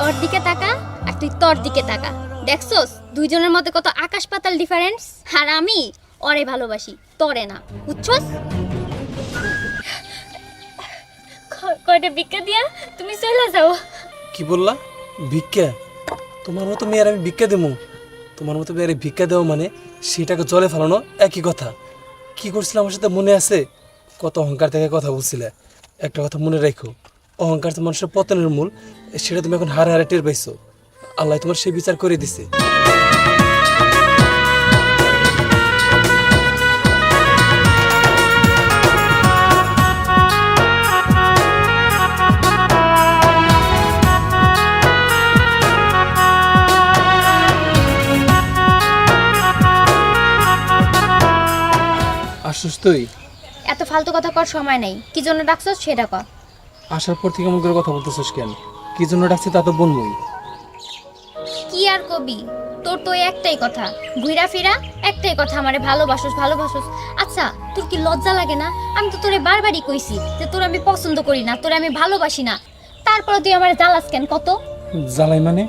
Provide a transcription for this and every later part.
ওর দিকে তাকা আর তুই তোর দিকে তাকা, দেখছস দুইজনের মধ্যে কত আকাশ পাতাল ডিফারেন্স। আর আমি ওরে ভালোবাসি, তোরে না, বুঝছস? কয়টা ভিক্ষা দিয়া তুমি চলে যাও। কি বললা? ভিক্ষা? তোমার মতো মেয়ের আমি ভিক্ষা দেবো? তোমার মতো মেয়ের ভিক্ষা দেওয়া মানে সেটাকে জলে ফেলানো একই কথা। কি করছিলাম আমার সাথে মনে আছে? কত অহংকার থেকে কথা বলছিলে। একটা কথা মনে রাখো, অহংকার তো মানুষের পতনের মূল। সেটা তুমি এখন হারে হারে টের পাইছো। আল্লাহ তোমার সেই বিচার করে দিছে। আসছিস তুই? এত ফালতু কথা কর সময় নাই, কি জন্য ডাকছস সেটা কর। আসার পর থেকে এমন করে কথা বলতেছিস কেন? কি জন্য ডাকছি তা তো বলবই। কি আর কবি, তোর তো একটাই কথা, ঘুরা ফিরা একটাই কথা, আমারে ভালোবাসোস ভালোবাসোস। আচ্ছা তোর কি লজ্জা লাগে না? আমি তো তোরে বারবারই কইছি যে তোর আমি পছন্দ করি না, তোরে আমি ভালোবাসি না, তারপরে তুই আমারে জ্বালাস কেন কত? জ্বালাই মানে?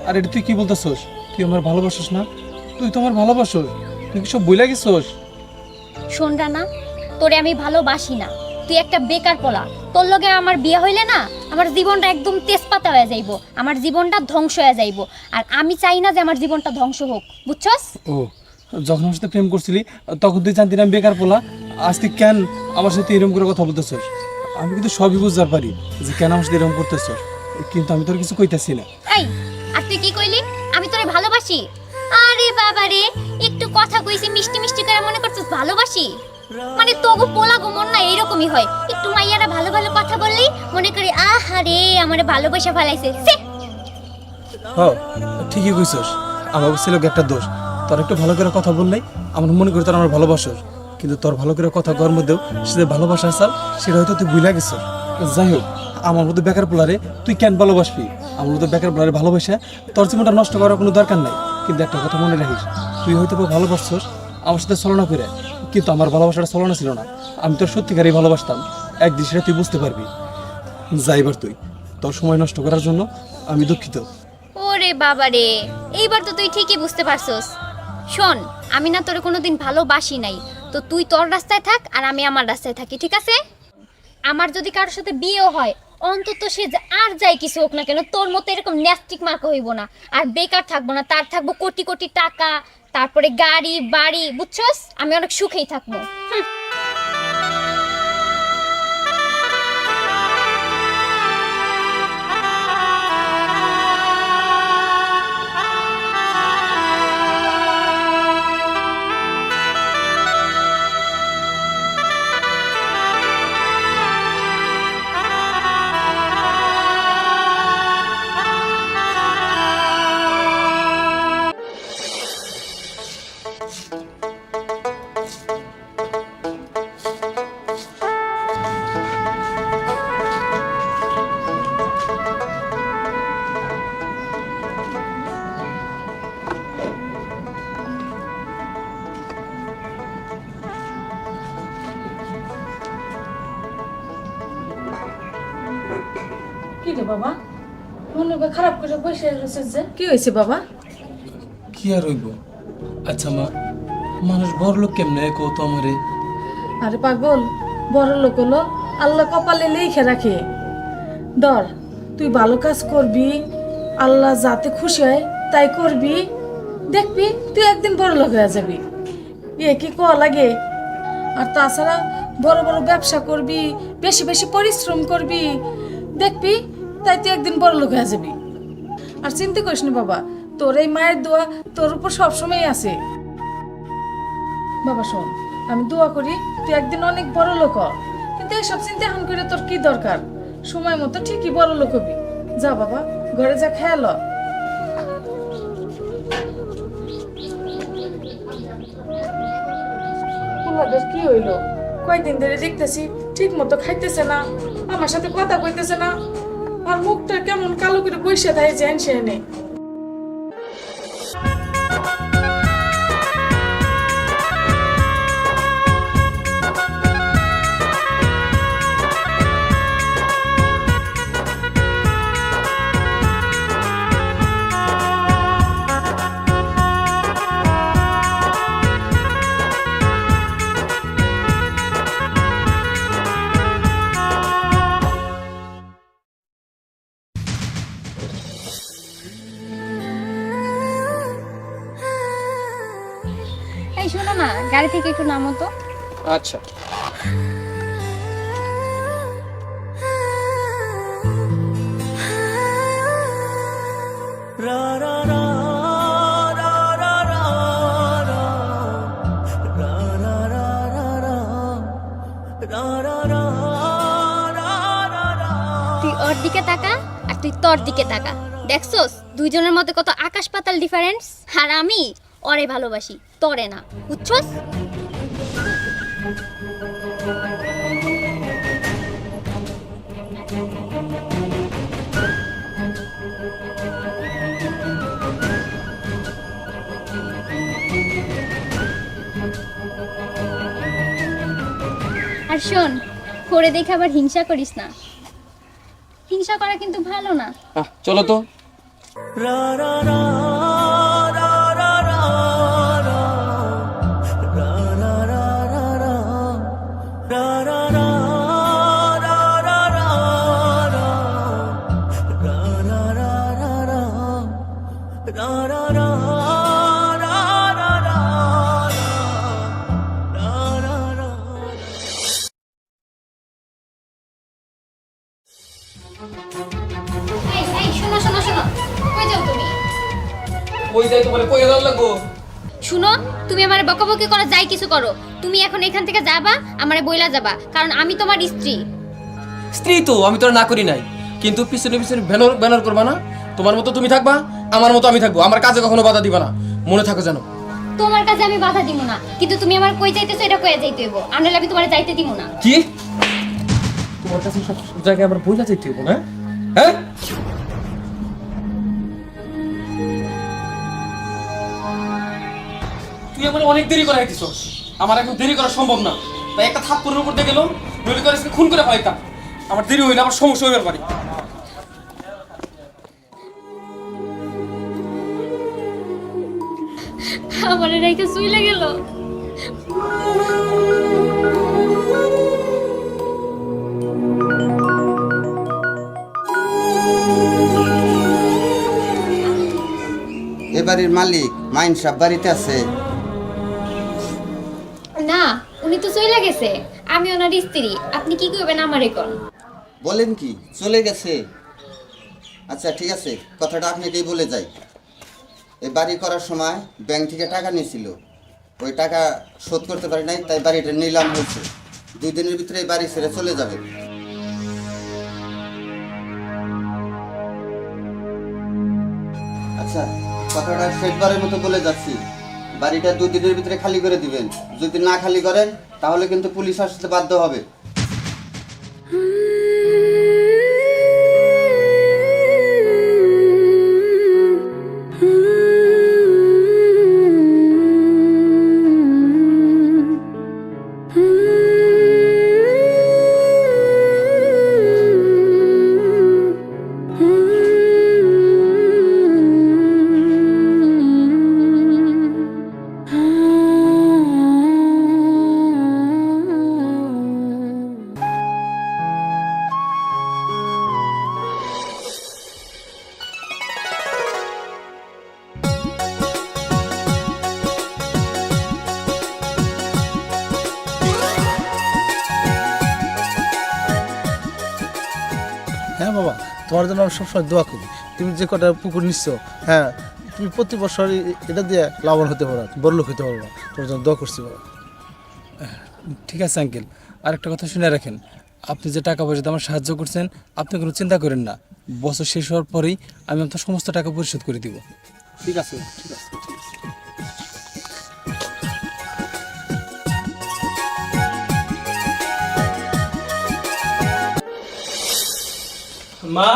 আর এটা তুই কি বলতেছস? তুই আমার ভালোবাসিস না? তুই তো আমার ভালোবাসোস। তুই কি সব বইলা গেছস? শোন রানা, তোরে আমি ভালোবাসি না, তুই একটা বেকার পোলা। তোর লগে আমার বিয়ে হইলে না, আমার জীবনটা একদম তেজপাতা হয়ে যাইব, আমার জীবনটা ধ্বংস হয়ে যাইব। আর আমি চাই না যে আমার জীবনটা ধ্বংস হোক, বুঝছস? ও, যখন আমার সাথে প্রেম করছিলি তখন তুই জানতি না আমি বেকার পোলা। আজ তুই কেন আমার সাথে এরকম করে কথা বলতেছস? আমি কিন্তু সবই বুঝতে পারি যে কেন আমার সাথে এরকম করতেছস, কিন্তু আমি তোর কিছু কইতাছি না। এই, আর তুই কি কইলি? আমি তোরে ভালোবাসি? আরে বাবা রে, একটু কথা কইছি মিষ্টি মিষ্টি করে মনে করছিস ভালোবাসি? মানে তোগো পোলা গো মন না এইরকমই হয়, একটু মাইয়ারা ভালো ভালো কথা বললেই মনে করি আহারে আমারে ভালোবাসা ফেলাইছে। হ্যাঁ, ঠিকই কইছস। আমার ছিল একটা দোষ, তোর একটু ভালো করে কথা বললেই আমার মনে করি তোর আমার ভালোবাসস, কিন্তু তোর ভালো করে কথা কর মধ্যেও সে যে ভালোবাসা আসাল সেটা হয়তো তুই ভুলে গেছস। যাই হোক, আমার মতো বেকার পোলারে তুই কেন ভালোবাসবি? আমার মতো বেকার পোলারে ভালোবাসা তোর জীবনটা নষ্ট করার কোনো দরকার নাই। কিন্তু একটা কথা মনে রাখিস, তুই হয়তো ভালোবাসছস আমার সাথে ছলনা করে, কিন্তু আমার ভালোবাসাটা ছলনা ছিল না। আমি তোর সত্যিকারই ভালোবাসতাম, একদিন সেটা তুই বুঝতে পারবি। যাইবার তুই, তোর সময় নষ্ট করার জন্য আমি দুঃখিত। ওরে বাবা রে, এইবার তো তুই ঠিকই বুঝতে পারছস। শোন, আমি না তোরে কোনোদিন ভালোবাসি নাই, তো তুই তোর রাস্তায় থাক আর আমি আমার রাস্তায় থাকি, ঠিক আছে? আমার যদি কারোর সাথে বিয়েও হয়, অন্তত সে আর যাই কিছু হোক না কেন, তোর মতো এরকম ন্যাস্টিক মার্কা হইব না, আর বেকার থাকবো না, তার থাকবো কোটি কোটি টাকা, তারপরে গাড়ি বাড়ি, বুঝছস? আমি অনেক সুখেই থাকবো। কি রে বাবা, মনে খারাপ করে বসে রয়েছে যে? কি হয়েছে বাবা? কি আর হইব? আচ্ছা মা, মানুষ বড় লোক কেমনে কো তো আমারে? আরে পাগল, বড় লোক হলো আল্লাহ কপালে লিখে রাখে। ধর, তুই ভালো কাজ করবি, আল্লাহ যাতে খুশি হয় তাই করবি, দেখবি তুই একদিন বড় লোক হয়ে যাবি। এ কি কওয়া লাগে? আর তাছাড়া বড় বড় ব্যবসা করবি, বেশি বেশি পরিশ্রম করবি, দেখবি তাই তুই একদিন বড় লোক হয়ে যাবি। আর চিন্তা করিস না বাবা, তোর এই মায়ের দোয়া তোর উপর সবসময় আছে। বাবা শোন, আমি দোয়া করি তুই একদিন অনেক বড় লোক হ, কিন্তু এইসব চিন্তা এখন করে তোর কি দরকার? সময় মতো ঠিকই বড় লোক হবি। যা বাবা, ঘরে যা খেয়াল। কি হইলো? কয়দিন ধরে দেখতেছি ঠিক মতো খাইতেছে না, আমার সাথে কথা কইতেছে না, আর মুখটা কেমন কালো করে বসে থাকে জেন সেনে। শোনো না, গাড়ি থেকে একটু নামো তো। আচ্ছা। তুই ওর দিকে তাকা আর তুই তোর দিকে তাকা, দেখছস দুইজনের মধ্যে কত আকাশ পাতাল ডিফারেন্স। আর আমি ওরে ভালোবাসি, তোরে না, বুঝছস? আর শোন, করে দেখে আবার হিংসা করিস না, হিংসা করা কিন্তু ভালো না। চলো তো। এই এই শোনো শোনো শোনো, কই যাও তুমি? ওই যাই তোমারে কই যাওয়ার লাগবো? শুনো, তুমি আমারে বকাবকি করা যাই কিছু করো, তুমি এখন এখান থেকে যাবা, আমারে বইলা যাবা, কারণ আমি তোমার স্ত্রী। স্ত্রী তো আমি তোর না করি নাই, কিন্তু পিছনে পিছনে ব্যানার ব্যানার করবা না। তোমার মতো তুমি থাকবা, আমার মতো আমি থাকবো। আমার কাজে কখনো বাধা দিবা না, মনে থাকো জানো। তোমার কাছে আমি বাধা দিব না, কিন্তু তুমি আমার কই যাইতেছো এটা কইয়া যাইতে হইব, আনলে আমি তোমারে যাইতে দিব না। কি তোমার কাছে সব জায়গায় আবার বইলা যাইতে হইব না? হ্যাঁ, তুই আমার অনেক দেরি করে দিছস, আমার এখন দেরি করা সম্ভব না। তাই একটা থাপ্পড়ের উপর দিয়ে গেলাম, নইলে করে খুন করে পাইতাম। আমার দেরি হইলে আমার সমস্যা হইবার পারে। আমারে রেখে শুইলা গেল। এ বাড়ির মালিক মাইন সাহেব বাড়িতে আছে? না, উনি তো চইলা গেছে, আমি ওনার স্ত্রী, আপনি কি কইবেন আমারে কোন? বলেন কি চলে গেছে? আচ্ছা ঠিক আছে, কথাটা আপনাকেই বলে যাই। এই বাড়ি করার সময় ব্যাংক থেকে টাকা নিয়েছিল, ওই টাকা শোধ করতে পারি নাই, তাই বাড়িটা নিলাম হয়েছে। 2 দিনের ভিতরে এই বাড়ি ছেড়ে চলে যাবে। আচ্ছা, কথাটা শেষবারের মতো বলে যাচ্ছি, বাড়িটা 2 দিনের ভিতরে খালি করে দিবেন। যদি না খালি করেন তাহলে কিন্তু পুলিশ আসতে বাধ্য হবে। হ্যাঁ বাবা, তোমার জন্য আমি সবসময় দোয়া করি। তুমি যে কটা পুকুর নিচ্ছ, হ্যাঁ তুমি প্রতি বছর এটা দিয়ে লাভবান হতে পারো, বড়লোক হতে পারো। তোমার জন্য দোয়া করছি বাবা। ঠিক আছে আঙ্কেল, আরেকটা কথা শুনে রাখেন, আপনি যে টাকা পয়সাতে আমার সাহায্য করছেন, আপনি কোনো চিন্তা করেন না। বছর শেষ হওয়ার পরেই আমি আপনার সমস্ত টাকা পরিশোধ করে দিব। ঠিক আছে, ঠিক আছে, ঠিক আছে। মা,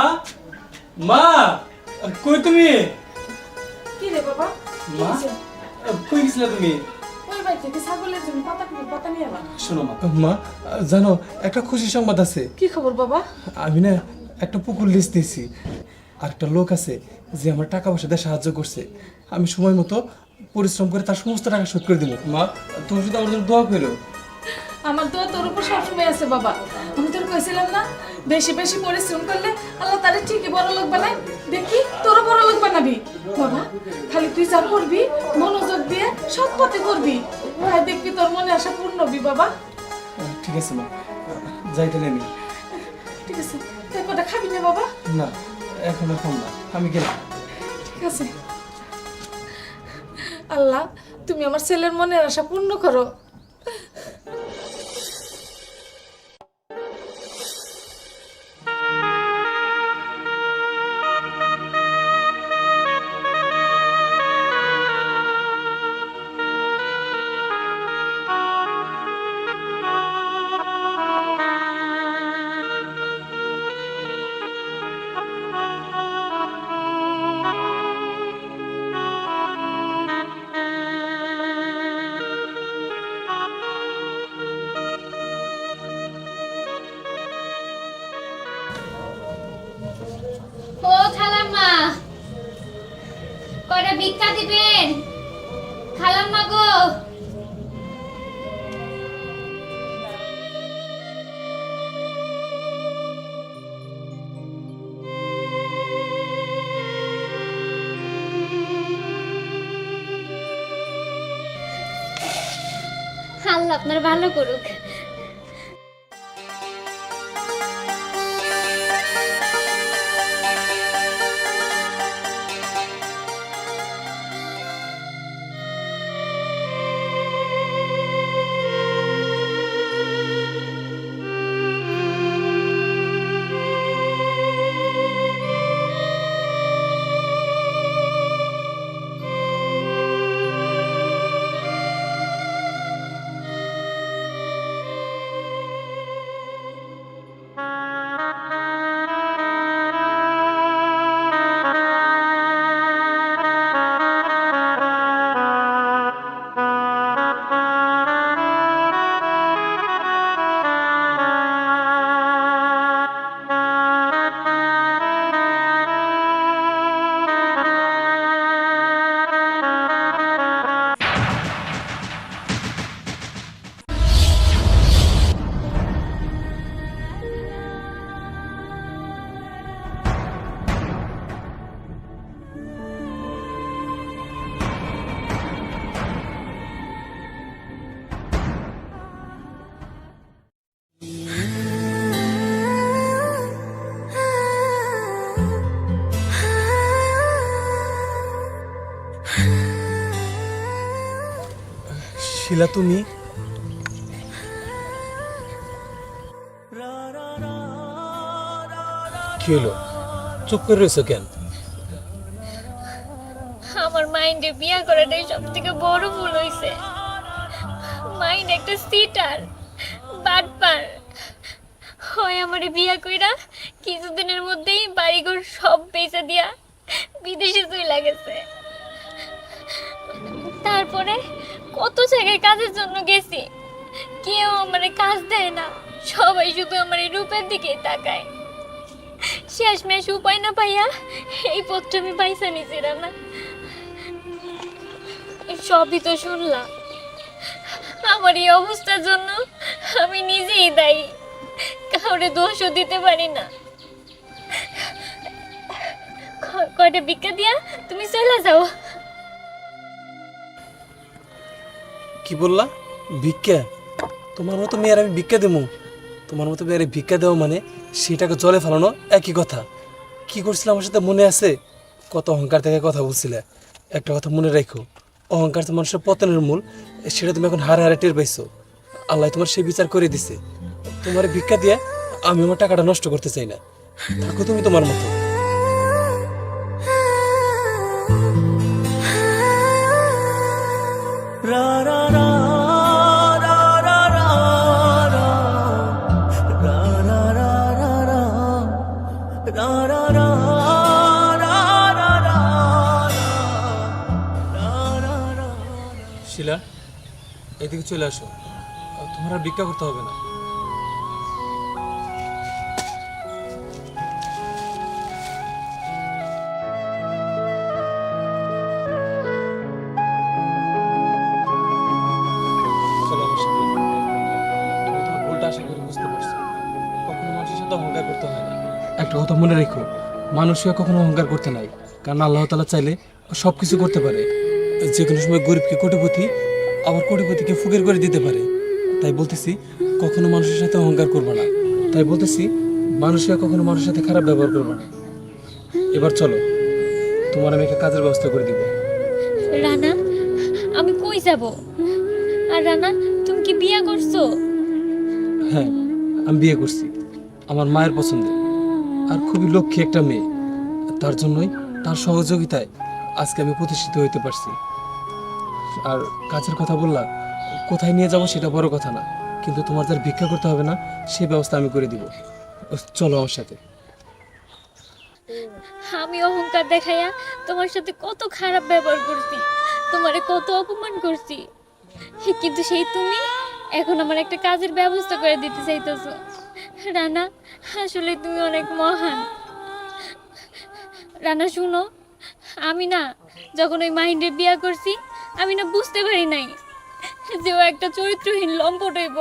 মা, কই তুমি? কি রে বাবা? মা, কই গেছিলে তুমি? ওই বাড়ি থেকে ছাগলের জন্য পাতা নিয়ে এলাম। শোনো মা, মা জানো একটা খুশি সংবাদ আছে। কি খবর বাবা? আমি না একটা পুকুর লিস্ট দিয়েছি, আর একটা লোক আছে যে আমার টাকা পয়সা দিয়ে সাহায্য করছে। আমি সময় মতো পরিশ্রম করে তার সমস্ত টাকা শোধ করে দেবো। মা, তুমি শুধু আমার জন্য দোয়া করো। আমার দোয়া তোর উপর সবসময় আছে বাবা। আমি তোর কইছিলাম না, বেশি বেশি পরিশ্রম করলে আল্লাহ তারে ঠিকই বড় লোক বানায়। দেখি তোরও বড় লোক বানাবি বাবা। খালি তুই যা করবি মনোযোগ দিয়ে সব পথে করবি, ভাই দেখবি তোর মনে আশা পূর্ণ হবি বাবা। ঠিক আছে মা, যাই তাহলে আমি। ঠিক আছে, তুই কটা খাবি না বাবা? না, এখন না, আমি গেলাম। ঠিক আছে। আল্লাহ, তুমি আমার ছেলের মনের আশা পূর্ণ করো। ও খালাম্মা, কয়টা ভিক্ষা দিবেন? খালাম্মা গো, আল্লাহ আপনার ভালো করুক। শিলা, তুমি? কি হলো, চুপ করে রয়েছো কেন? আমার মাইন্ডে বিয়া করাটাই সব থেকে বড় ভুল হয়েছে। মাইন্ড একটা সিটার, বাটপার। হয় আমারে বিয়া কইরা কিছুদিনের মধ্যেই বাড়িঘর সব বেচে দিয়া বিদেশে চলে গেছে। তারপরে কত জায়গায় কাজের জন্য গেছি, কেউ আমারে কাজ দেয় না, সবাই শুধু আমার এই রূপের দিকে তাকায়। শেষমেশ উপায় না পাইয়া এই পথটা আমি পাইসা নিছিলাম না। সবই তো শুনলাম। আমার এই অবস্থার জন্য আমি নিজেই দায়ী, কাউরে দোষও দিতে পারি না। কয়টা ভিক্ষা দিয়া তুমি চলে যাও। কি বললা? ভিক্ষা? তোমার মতো মেয়ের আমি ভিক্ষা দেবো? তোমার মতো মেয়ের ভিক্ষা দেওয়া মানে সেটাকে জলে ফেলানো একই কথা। কি করছিলে আমার সাথে মনে আছে? কত অহংকার থেকে কথা বলছিলে। একটা কথা মনে রাখো, অহংকার তো মানুষের পতনের মূল। সেটা তুমি এখন হারে হারে টের পাইছো। আল্লাহ তোমার সেই বিচার করে দিছে। তোমার ভিক্ষা দিয়ে আমি আমার টাকাটা নষ্ট করতে চাই না। থাকো তুমি তোমার মতো। শিলা, এদিকে চলে আসো। তোমার আর ভিক্ষা করতে হবে না। চলো আমার সাথে। তুমি তোমার ভুলটা আশা করি বুঝতে পারছো। কখনো মানুষের সাথে অহংকার করতে হয় না। একটা কথা মনে রেখো, মানুষকে কখনো অহংকার করতে নাই। কারণ আল্লাহ তাআলা চাইলে সব কিছু করতে পারে। যে কোনো সময় গরিবকে কোটিপতি, আবার কোটিপতিকে ফকির করে দিতে পারে। তাই বলতেছি কখনো মানুষের সাথে অহংকার করবে না। তাই বলতেছি মানুষকে কখনো মানুষের সাথে খারাপ ব্যবহার করবে না। এবার চলো, তোমার আমি একটা কাজের ব্যবস্থা করে দিব। রানা, আমি কই যাব? আর রানা, তুমি কি বিয়ে করছো? হ্যাঁ, আমি বিয়ে করছি আমার মায়ের পছন্দে, আর খুবই লক্ষ্মী একটা মেয়ে। তার জন্যই, তার সহযোগিতায় আজকে আমি প্রতিষ্ঠিত হইতে পারছি। আর কাজের কথা বললা, কোথায় নিয়ে যাব সেটা বড় কথা না, কিন্তু তোমার যার ভিক্ষা করতে হবে না সেই ব্যবস্থা আমি করে দিব। চলো আমার সাথে। আমি অহংকার দেখাইয়া তোমার সাথে কত খারাপ ব্যবহার করছি, তোমারে কত অপমান করছি, কিন্তু সেই তুমি এখন আমার একটা কাজের ব্যবস্থা করে দিতে চাইতেছো। রানা, আসলে তুমি অনেক মহান। রানা শুনো, আমি না যখন ওই মাহিন্দ্রের বিয়া করছি, আমি না বুঝতে পারি নাই যে ও একটা চরিত্রহীন লম্পট হইব।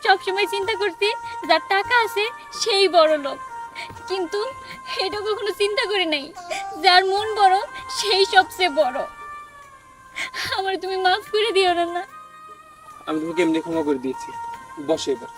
সবসময় চিন্তা করছি যার টাকা আছে সেই বড় লোক, কিন্তু এটা কখনো চিন্তা করি নাই যার মন বড় সেই সবচেয়ে বড়। আমার তুমি মাফ করে দিও না। আমি তোমাকে এমনি ক্ষমা করে দিয়েছি, বসে এবার।